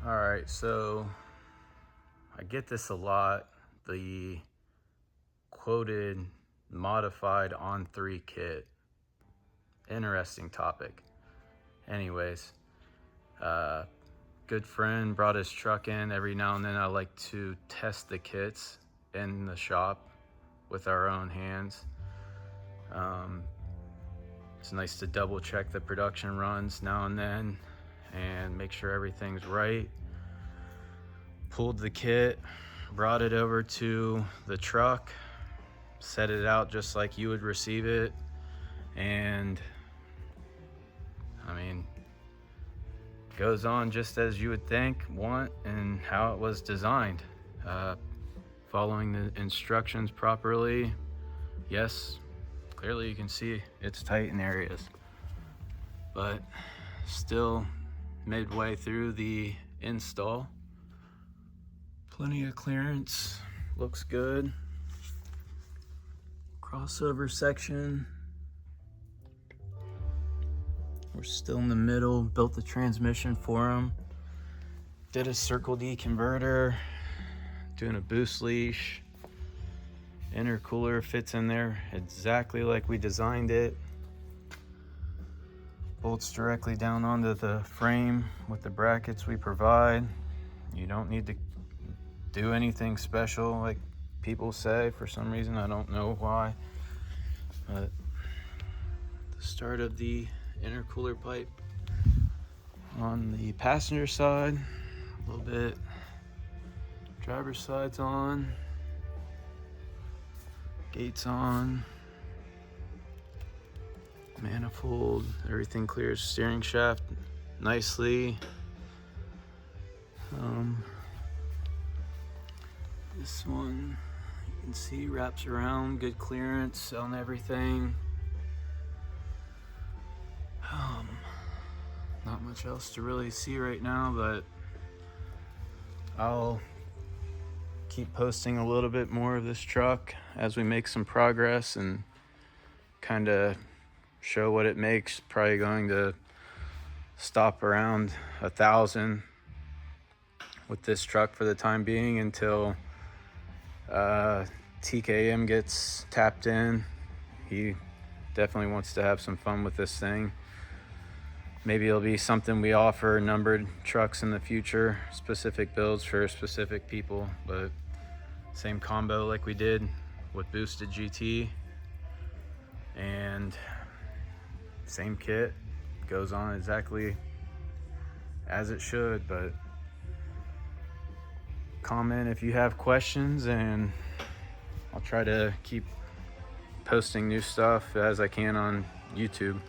All right, so I get this a lot, the quoted modified on 3 kit. Interesting topic. Anyways, good friend brought his truck in. Every now and then I like to test the kits in the shop with our own hands. It's nice to double check the production runs now and then and make sure everything's right. Pulled the kit, brought it over to the truck, set it out just like you would receive it, and I mean, goes on just as you would think, want, and how it was designed. Following the instructions properly. Yes, clearly you can see it's tight in areas, but still midway through the install. Plenty of clearance, looks good. Crossover section. We're still in the middle, built the transmission for him. Did a Circle D converter, doing a boost leash. Intercooler fits in there exactly like we designed it. Bolts directly down onto the frame with the brackets we provide. You don't need to do anything special like people say for some reason. I don't know why. But the start of the intercooler pipe on the passenger side, a little bit. Driver's side's on. Gates on. Manifold, everything clears. Steering shaft nicely. This one you can see wraps around, good clearance on everything. Not much else to really see right now, but I'll keep posting a little bit more of this truck as we make some progress and kind of show what it makes. Probably going to stop around 1,000 with this truck for the time being until TKM gets tapped in. He definitely wants to have some fun with this thing. Maybe it'll be something we offer numbered trucks in the future, specific builds for specific people, but same combo like we did with Boosted GT, and same kit goes on exactly as it should. But comment if you have questions, and I'll try to keep posting new stuff as I can on YouTube.